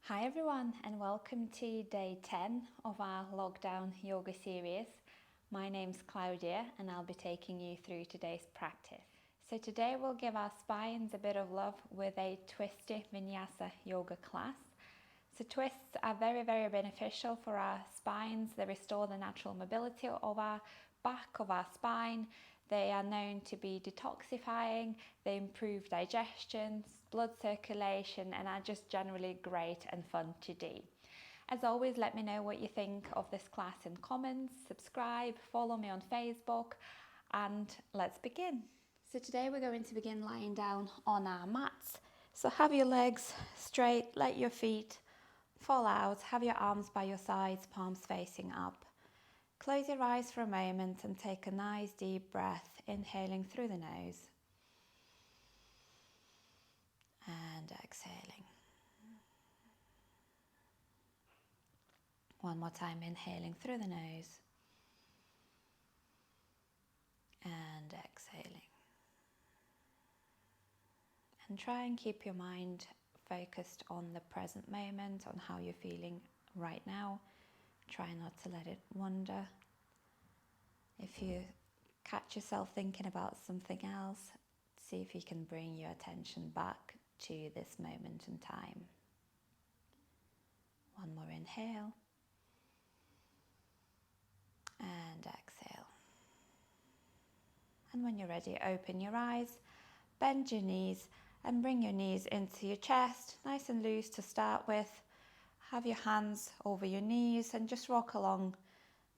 Hi everyone, and welcome to day 10 of our lockdown yoga series. My name's Claudia and I'll be taking you through today's practice. So today we'll give our spines a bit of love with a twisty vinyasa yoga class. So twists are very beneficial for our spines. They restore the natural mobility of our back, of our spine. They are known to be detoxifying, they improve digestion, blood circulation, and are just generally great and fun to do. As always, let me know what you think of this class in comments, subscribe, follow me on Facebook, and let's begin. So today we're going to begin lying down on our mats. So have your legs straight, let your feet fall out, have your arms by your sides, palms facing up. Close your eyes for a moment and take a nice deep breath, inhaling through the nose and exhaling. One more time, inhaling through the nose and exhaling. And try and keep your mind focused on the present moment, on how you're feeling right now. Try not to let it wander. If you catch yourself thinking about something else, see if you can bring your attention back to this moment in time. One more inhale and exhale. And when you're ready, open your eyes, bend your knees and bring your knees into your chest, nice and loose to start with. Have your hands over your knees and just rock along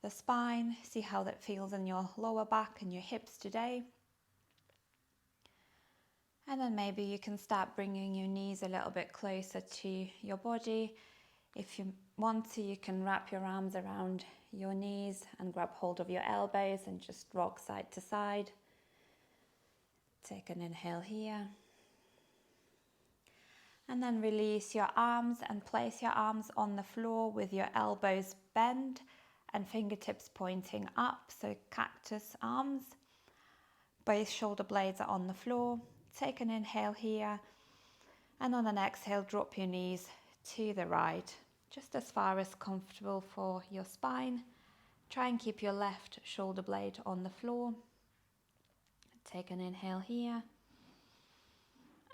the spine. See how that feels in your lower back and your hips today. And then maybe you can start bringing your knees a little bit closer to your body. If you want to, you can wrap your arms around your knees and grab hold of your elbows and just rock side to side. Take an inhale here. And then release your arms and place your arms on the floor with your elbows bent and fingertips pointing up. So cactus arms. Both shoulder blades are on the floor. Take an inhale here. And on an exhale, drop your knees to the right, just as far as comfortable for your spine. Try and keep your left shoulder blade on the floor. Take an inhale here.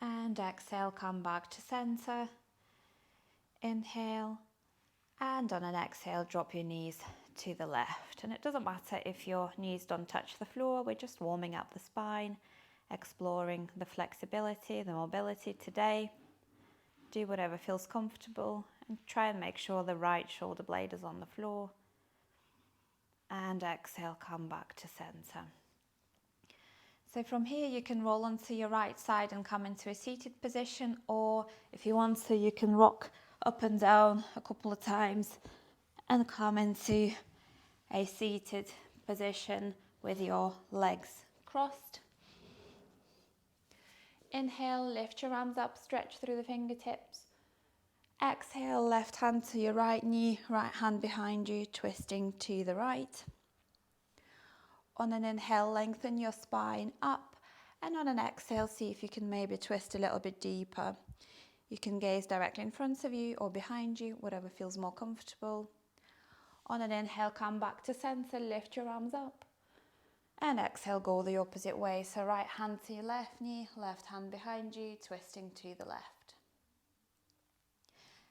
And exhale, come back to center. Inhale. And on an exhale, drop your knees to the left. And it doesn't matter if your knees don't touch the floor. We're just warming up the spine, exploring the flexibility, the mobility today. Do whatever feels comfortable and try and make sure the right shoulder blade is on the floor. And exhale, come back to center. So from here you can roll onto your right side and come into a seated position, or if you want to, you can rock up and down a couple of times and come into a seated position with your legs crossed. Inhale, lift your arms up, stretch through the fingertips. Exhale, left hand to your right knee, right hand behind you, twisting to the right. On an inhale, lengthen your spine up, and on an exhale, see if you can maybe twist a little bit deeper. You can gaze directly in front of you or behind you, whatever feels more comfortable. On an inhale, come back to center, lift your arms up. And exhale, go the opposite way. So right hand to your left knee, left hand behind you, twisting to the left.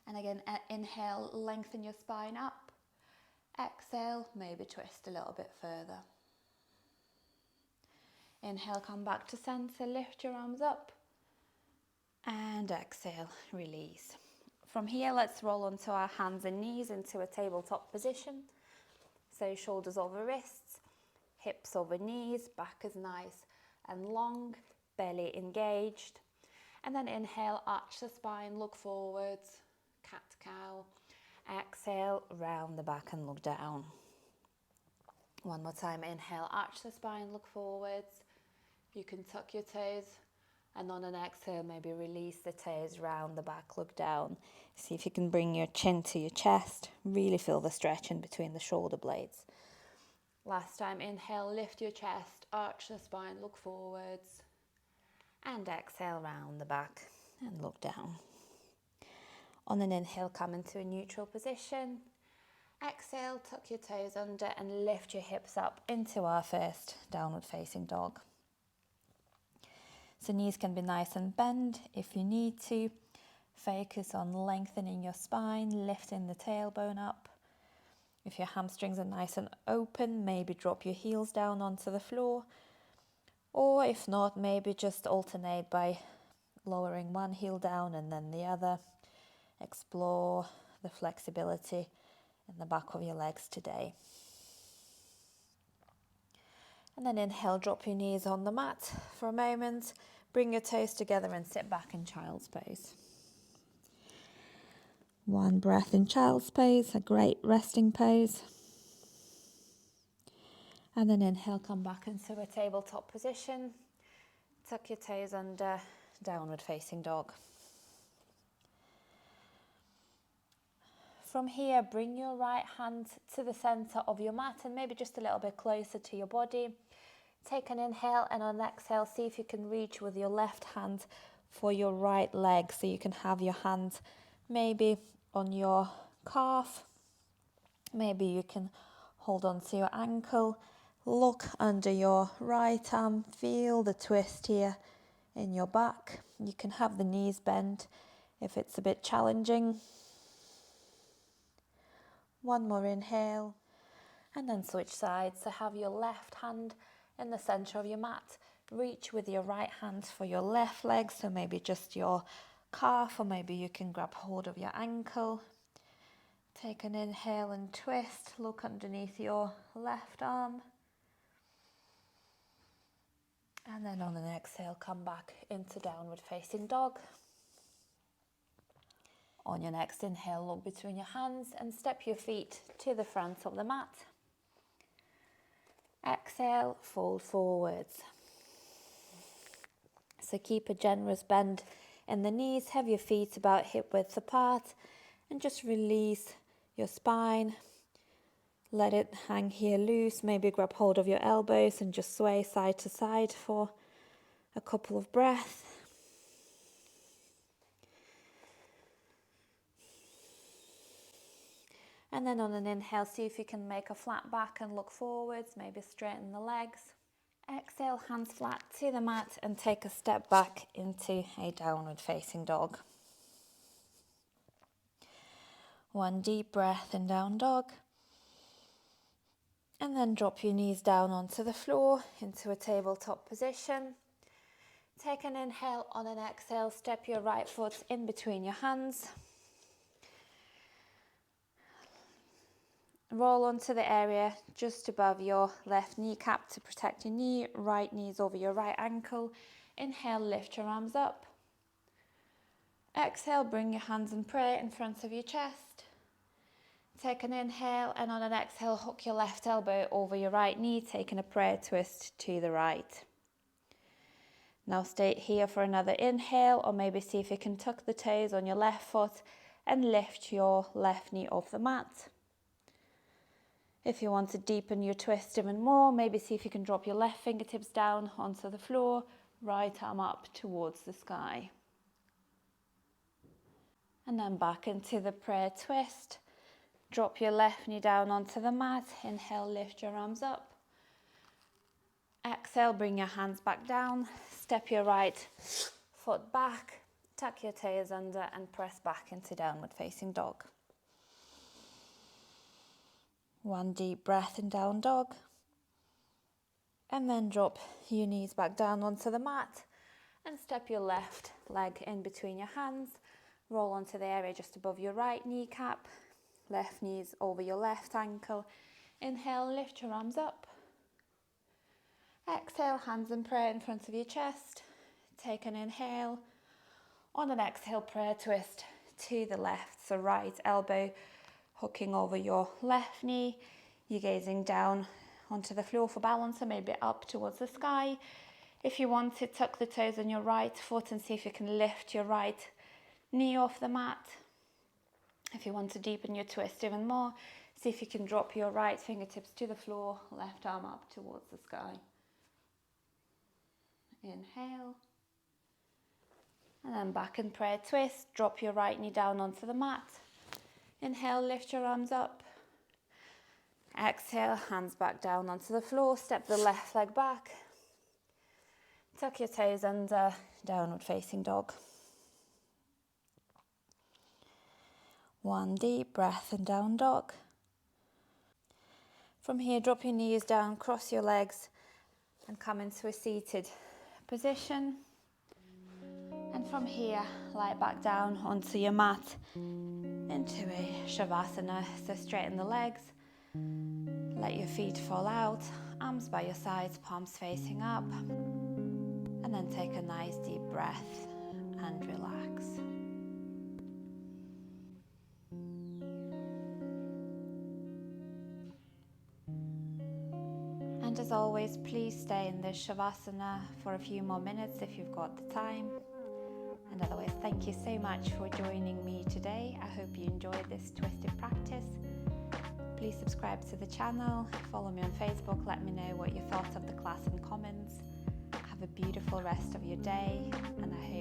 And again, inhale, lengthen your spine up. Exhale, maybe twist a little bit further. Inhale, come back to center, lift your arms up. And exhale, release. From here, let's roll onto our hands and knees into a tabletop position. So shoulders over wrists, hips over knees, back is nice and long, belly engaged. And then inhale, arch the spine, look forwards, cat-cow. Exhale, round the back and look down. One more time, inhale, arch the spine, look forwards. You can tuck your toes, and on an exhale, maybe release the toes, round the back, look down. See if you can bring your chin to your chest, really feel the stretch in between the shoulder blades. Last time, inhale, lift your chest, arch the spine, look forwards. And exhale, round the back and look down. On an inhale, come into a neutral position. Exhale, tuck your toes under and lift your hips up into our first downward facing dog. So knees can be nice and bent if you need to. Focus on lengthening your spine, lifting the tailbone up. If your hamstrings are nice and open, maybe drop your heels down onto the floor. Or if not, maybe just alternate by lowering one heel down and then the other. Explore the flexibility in the back of your legs today. And then inhale, drop your knees on the mat for a moment. Bring your toes together and sit back in child's pose. One breath in child's pose, a great resting pose. And then inhale, come back into a tabletop position. Tuck your toes under, downward facing dog. From here, bring your right hand to the center of your mat and maybe just a little bit closer to your body. Take an inhale, and on exhale, see if you can reach with your left hand for your right leg. So you can have your hand maybe on your calf. Maybe you can hold on to your ankle. Look under your right arm. Feel the twist here in your back. You can have the knees bent if it's a bit challenging. One more inhale, and then switch sides. So have your left hand in the center of your mat. Reach with your right hand for your left leg, so maybe just your calf, or maybe you can grab hold of your ankle. Take an inhale and twist. Look underneath your left arm. And then on an exhale, come back into downward facing dog. On your next inhale, look between your hands and step your feet to the front of the mat. Exhale, fold forwards. So keep a generous bend in the knees, have your feet about hip width apart, and just release your spine. Let it hang here loose. Maybe grab hold of your elbows and just sway side to side for a couple of breaths. And then on an inhale, see if you can make a flat back and look forwards, maybe straighten the legs. Exhale, hands flat to the mat and take a step back into a downward facing dog. One deep breath in down dog. And then drop your knees down onto the floor into a tabletop position. Take an inhale. On an exhale, step your right foot in between your hands. Roll onto the area just above your left kneecap to protect your knee. Right knee's over your right ankle. Inhale, lift your arms up. Exhale, bring your hands in prayer in front of your chest. Take an inhale, and on an exhale, hook your left elbow over your right knee, taking a prayer twist to the right. Now stay here for another inhale, or maybe see if you can tuck the toes on your left foot and lift your left knee off the mat. If you want to deepen your twist even more, maybe see if you can drop your left fingertips down onto the floor, right arm up towards the sky. And then back into the prayer twist. Drop your left knee down onto the mat. Inhale, lift your arms up. Exhale, bring your hands back down. Step your right foot back. Tuck your toes under and press back into downward facing dog. One deep breath in down dog. And then drop your knees back down onto the mat and step your left leg in between your hands. Roll onto the area just above your right kneecap. Left knees over your left ankle. Inhale, lift your arms up. Exhale, hands in prayer in front of your chest. Take an inhale. On an exhale, prayer twist to the left. So right elbow hooking over your left knee. You're gazing down onto the floor for balance, or maybe up towards the sky. If you want to, tuck the toes on your right foot and see if you can lift your right knee off the mat. If you want to deepen your twist even more, see if you can drop your right fingertips to the floor, left arm up towards the sky. Inhale. And then back and prayer twist. Drop your right knee down onto the mat. Inhale, lift your arms up. Exhale, hands back down onto the floor. Step the left leg back. Tuck your toes under, downward facing dog. One deep breath in down dog. From here, drop your knees down, cross your legs and come into a seated position. And from here, lie back down onto your mat into a Shavasana. So straighten the legs, let your feet fall out, arms by your sides, palms facing up. And then take a nice deep breath and relax. And as always, please stay in this Shavasana for a few more minutes if you've got the time. And otherwise, thank you so much for joining me today. I hope you enjoyed this twisted practice. Please subscribe to the channel, follow me on Facebook, let me know what you thought of the class in comments. Have a beautiful rest of your day, and I hope